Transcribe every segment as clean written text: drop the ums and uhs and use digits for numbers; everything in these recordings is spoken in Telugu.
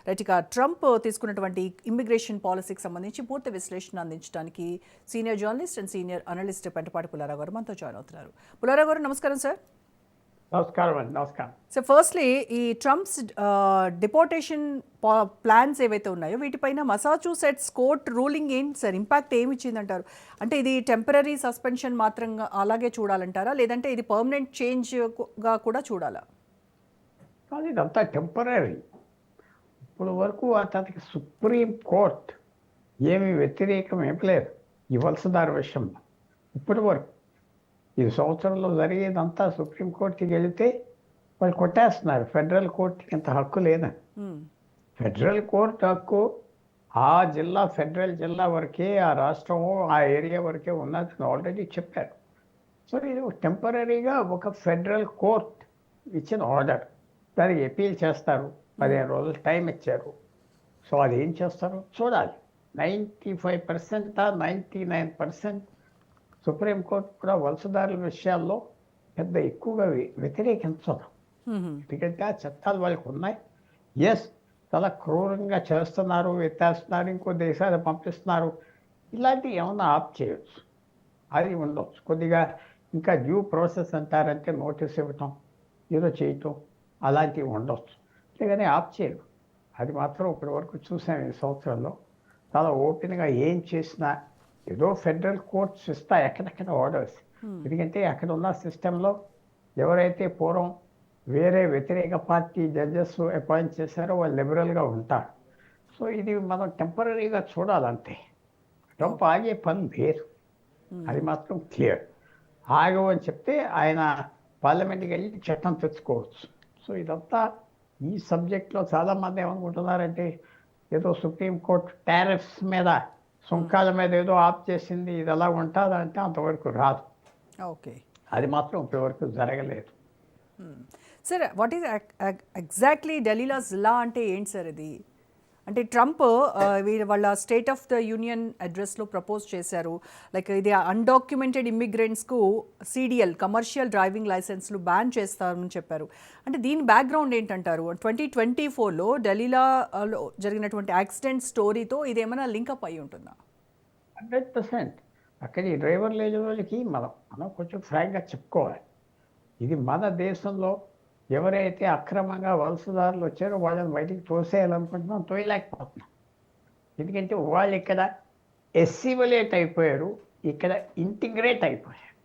రైట్, ఇక ట్రంప్ తీసుకున్నటువంటి ఇమ్మిగ్రేషన్ పాలసీకి సంబంధించి పూర్తి విశ్లేషణ అందించడానికి senior journalist and senior analyst Pentapati Pullarao గారు మనతో జాయిన్ అవుతున్నారు. పుల్లారావు గారు నమస్కారం సార్. నమస్కారం అండి. నమస్కారం సార్, ఫస్ట్లీ ఈ ట్రంప్స్ డిపోర్టేషన్ ప్లాన్స్ ఏవైతే ఉన్నాయో వీటిపైన మసాచ్యూసెట్స్ కోర్ట్ రూలింగ్ ఏంటి సార్, ఇంపాక్ట్ ఏమి ఇచ్చిందంటారు? అంటే ఇది టెంపరీ సస్పెన్షన్ మాత్రంగా అలాగే చూడాలంటారా, లేదంటే ఇది పర్మనెంట్ చేంజ్గా కూడా చూడాలా? కానీ ఇదంతా టెంపరీ. ఇప్పుడు వరకు అతనికి సుప్రీం కోర్ట్ ఏమి వ్యతిరేకం ఏం లేదు ఈ వలసదారు విషయంలో. ఇప్పటి వరకు ఈ సంవత్సరంలో జరిగేదంతా సుప్రీంకోర్టుకి వెళితే వాళ్ళు కొట్టేస్తున్నారు. ఫెడరల్ కోర్టుకి ఇంత హక్కు లేదని. ఫెడరల్ కోర్టు హక్కు ఆ జిల్లా, ఫెడరల్ జిల్లా వరకే, ఆ రాష్ట్రము, ఆ ఏరియా వరకే ఉన్నదని ఆల్రెడీ చెప్పారు. సో ఇది టెంపరీగా ఒక ఫెడరల్ కోర్ట్ ఇచ్చిన ఆర్డర్, దానికి అపీల్ చేస్తారు. 15 రోజులు టైం ఇచ్చారు. సో అది ఏం చేస్తారో చూడాలి. 95% 99% సుప్రీంకోర్టు కూడా వలసదారుల విషయాల్లో పెద్ద ఎక్కువగా వ్యతిరేకించదు. ఎందుకంటే ఆ చట్టాలు వాళ్ళకి ఉన్నాయి. ఎస్, చాలా క్రూరంగా చేస్తున్నారు, ఎత్తేస్తున్నారు, ఇంకో దేశాలు పంపిస్తున్నారు, ఇలాంటివి ఏమన్నా ఆప్ చేయొచ్చు, అది ఉండొచ్చు. కొద్దిగా ఇంకా డ్యూ ప్రాసెస్ అంటారంటే నోటీస్ ఇవ్వటం, ఏదో చేయటం, అలాంటివి ఉండొచ్చు. కానీ ఆప్ చేయరు. అది మాత్రం ఇప్పటి వరకు చూసాం ఈ సంవత్సరంలో. చాలా ఓపెన్గా ఏం చేసినా ఏదో ఫెడరల్ కోర్ట్స్ ఇస్తాయి ఎక్కడెక్కడ ఆర్డర్స్. ఎందుకంటే అక్కడ ఉన్న సిస్టంలో ఎవరైతే పూర్వం వేరే వ్యతిరేక పార్టీ జడ్జెస్ అపాయింట్ చేశారో వాళ్ళు లిబరల్గా ఉంటారు. సో ఇది మనం టెంపరీగా చూడాలంటే. ట్రంప్ ఆగే పని వేరు, అది మాత్రం క్లియర్. ఆగమని చెప్తే ఆయన పార్లమెంట్కి వెళ్ళి చట్టం తెచ్చుకోవచ్చు. సో ఇదంతా ఈ సబ్జెక్ట్లో చాలామంది ఏమనుకుంటున్నారంటే ఏదో సుప్రీంకోర్టు టారిఫ్స్ మీద, సుంకాల మీద ఏదో ఆప్ చేసింది, ఇది ఎలా ఉంటుందంటే అంతవరకు రాదు. ఓకే, అది మాత్రం ఇప్పటివరకు జరగలేదు. Sir, what is exactly Delilah's law అంటే ఏంటి సార్ ఇది? అంటే ట్రంప్ వాళ్ళ స్టేట్ ఆఫ్ ద యూనియన్ అడ్రస్లో ప్రపోజ్ చేశారు, లైక్ ఇది అన్డాక్యుమెంటెడ్ ఇమ్మిగ్రెంట్స్కు సిడిఎల్ కమర్షియల్ డ్రైవింగ్ లైసెన్స్లు బ్యాన్ చేస్తారని చెప్పారు. అంటే దీని బ్యాక్గ్రౌండ్ ఏంటంటారు? 2024లో ఢిల్లీలో జరిగినటువంటి యాక్సిడెంట్ స్టోరీతో ఇదేమైనా లింకప్ అయి ఉంటుందా? 100%. అక్కడ ఈ డ్రైవర్ లేని వాళ్ళకి మనం కొంచెం ఫ్రాంక్గా చెప్పుకోవాలి. ఇది మన దేశంలో ఎవరైతే అక్రమంగా వలసదారులు వచ్చారో వాళ్ళని బయటికి తోసేయాలనుకుంటున్నాం, తోయలేకపోతున్నాం. ఎందుకంటే వాళ్ళు ఇక్కడ ఎస్సివలేట్ అయిపోయారు, ఇక్కడ ఇంటిగ్రేట్ అయిపోయారు.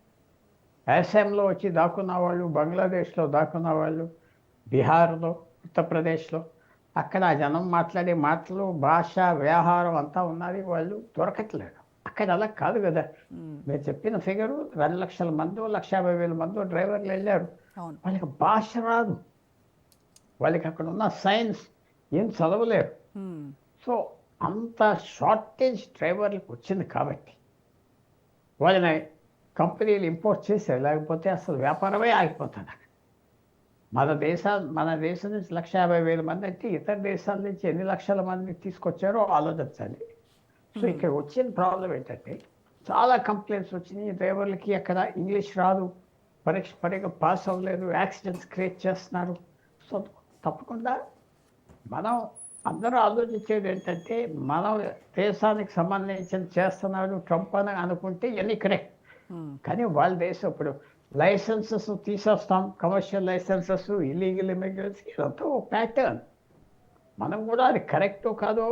అస్సాంలో వచ్చి దాక్కున్న వాళ్ళు, బంగ్లాదేశ్లో దాక్కున్న వాళ్ళు, బీహార్లో, ఉత్తరప్రదేశ్లో, అక్కడ ఆ జనం మాట్లాడే మాటలు, భాష, వ్యవహారం అంతా ఉన్నది, వాళ్ళు దొరకట్లేదు. అక్కడ అలా కాదు కదా. మీరు చెప్పిన ఫిగరు 2 లక్షల మందో 1,50,000 మందో డ్రైవర్లు వెళ్ళారు. వాళ్ళకి భాష రాదు, వాళ్ళకి అక్కడ ఉన్న సైన్స్ ఏం చదవలేరు. సో అంత షార్టేజ్ డ్రైవర్లకు వచ్చింది కాబట్టి వాళ్ళని కంపెనీలు ఇంపోర్ట్ చేశారు, లేకపోతే అసలు వ్యాపారమే ఆగిపోతుంది. మన దేశం నుంచి 1,50,000 మంది అంటే ఇతర దేశాల నుంచి ఎన్ని లక్షల మందిని తీసుకొచ్చారో ఆలోచించాలి. సో ఇక్కడ వచ్చిన ప్రాబ్లం ఏంటంటే చాలా కంప్లైంట్స్ వచ్చినాయి. డ్రైవర్లకి అక్కడ ఇంగ్లీష్ రాదు, పరీక్ష పాస్ అవ్వలేదు, యాక్సిడెంట్స్ క్రియేట్ చేస్తున్నారు. సో తప్పకుండా మనం అందరూ ఆలోచించేది ఏంటంటే మన దేశానికి సంబంధించిన చేస్తున్నాడు ట్రంప్ అని అనుకుంటే ఇవన్నీ కరెక్ట్. కానీ వాళ్ళ దేశం ఇప్పుడు లైసెన్సెస్ తీసేస్తాం, కమర్షియల్ లైసెన్సెస్, ఇల్లీగల్ ఇమిగ్రెంట్స్, ఇదంతా ఒక ప్యాటర్న్. మనం కూడా అది కరెక్టో కాదో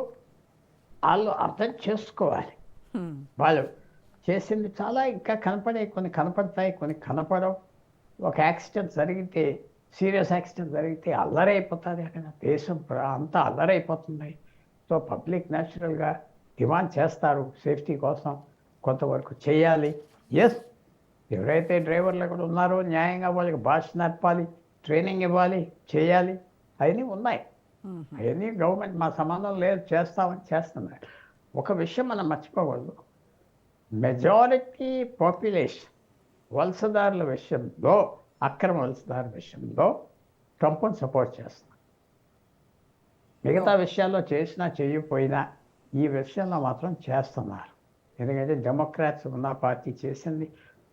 వాళ్ళు అర్థం చేసుకోవాలి. వాళ్ళు చేసింది చాలా ఇంకా కొన్ని కనపడతాయి, కొన్ని కనపడవు. ఒక యాక్సిడెంట్ జరిగితే, సీరియస్ యాక్సిడెంట్ జరిగితే అల్లరైపోతుంది. అక్కడ దేశం అంతా అల్లరైపోతుంది. సో పబ్లిక్ న్యాచురల్గా డిమాండ్ చేస్తారు సేఫ్టీ కోసం, కొంతవరకు చేయాలి. ఎస్, ఎవరైతే డ్రైవర్లు అక్కడ ఉన్నారో న్యాయంగా వాళ్ళకి భాష నేర్పాలి, ట్రైనింగ్ ఇవ్వాలి, చేయాలి, అవన్నీ ఉన్నాయి. అవన్నీ గవర్నమెంట్ మా సంబంధం లేదు చేస్తామని చేస్తున్నారు. ఒక విషయం మనం మర్చిపోకూడదు, మెజారిటీ పాపులేషన్ వలసదారుల విషయంలో, అక్రమ వలసదారుల విషయంలో ట్రంప్ను సపోర్ట్ చేస్తున్నారు. మిగతా విషయాల్లో చేసినా చేయకపోయినా ఈ విషయంలో మాత్రం చేస్తున్నారు. ఎందుకంటే డెమోక్రాట్స్ ఉన్న పార్టీ చేసింది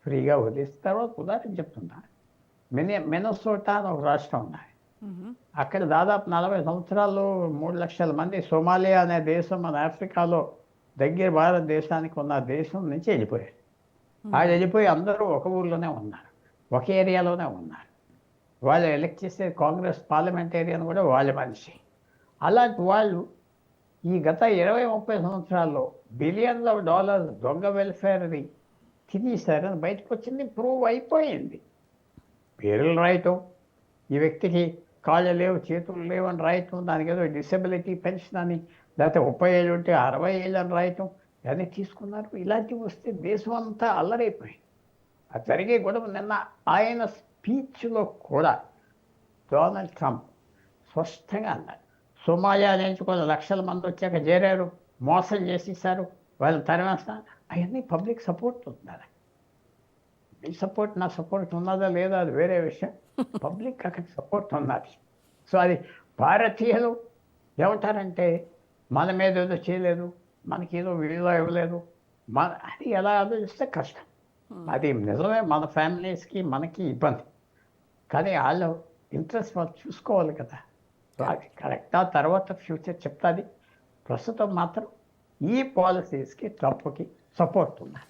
ఫ్రీగా వదిలిస్తే. తర్వాత ఉదాహరణ చెప్తున్నా, మినసోటా అని ఒక రాష్ట్రం ఉన్నాయి, అక్కడ దాదాపు 40 సంవత్సరాల్లో 3 లక్షల మంది సోమాలియా అనే దేశం మన ఆఫ్రికాలో దగ్గర భారతదేశానికి ఉన్న దేశం నుంచి వెళ్ళిపోయారు. వాళ్ళు వెళ్ళిపోయి అందరూ ఒక ఊర్లోనే ఉన్నారు, ఒక ఏరియాలోనే ఉన్నారు. వాళ్ళు ఎలక్ట్ చేసే కాంగ్రెస్ పార్లమెంటేరియన్ కూడా వాళ్ళ మనిషి. అలాంటి వాళ్ళు ఈ గత 20-30 సంవత్సరాల్లో బిలియన్ల డాలర్స్ దొంగ వెల్ఫేర్ని తినేశారని బయటకు వచ్చింది, ప్రూవ్ అయిపోయింది. పేర్లు రాయటం, ఈ వ్యక్తికి కాళ్ళు లేవు చేతులు లేవు అని రాయటం, దానికి ఏదో డిసెబిలిటీ పెన్షన్ అని, లేకపోతే 30 ఏళ్ళు ఉంటే 60 ఏళ్ళు అని రాయటం, ఇవన్నీ తీసుకున్నారు. ఇలాంటివి వస్తే దేశం అంతా అల్లరైపోయింది. అది జరిగే గొడవ నిన్న ఆయన స్పీచ్లో కూడా డొనాల్డ్ ట్రంప్ స్పష్టంగా అన్నారు, సోమాలియా నుంచి కొన్ని లక్షల మంది వచ్చాక చేరారు, మోసం చేసేసారు, వాళ్ళు తరిమేస్తారు. అవన్నీ పబ్లిక్ సపోర్ట్ ఉండాలి. మీ సపోర్ట్ నా సపోర్ట్ ఉన్నదా లేదా అది వేరే విషయం. పబ్లిక్ అక్కడ సపోర్ట్ ఉన్నది. సో అది భారతీయులు ఏమంటారంటే మన మీద ఏదో చేయలేదు, మనకి ఏదో వీళ్ళో ఇవ్వలేదు, అది ఎలా ఆలోచిస్తే కష్టం. అది నిజమే, మన ఫ్యామిలీస్కి మనకి ఇబ్బంది, కానీ వాళ్ళు ఇంట్రెస్ట్ వాళ్ళు చూసుకోవాలి కదా. సో అది కరెక్టా తర్వాత ఫ్యూచర్ చెప్తుంది. ప్రస్తుతం మాత్రం ఈ పాలసీస్కి ట్రంప్కి సపోర్ట్ ఉన్నారు.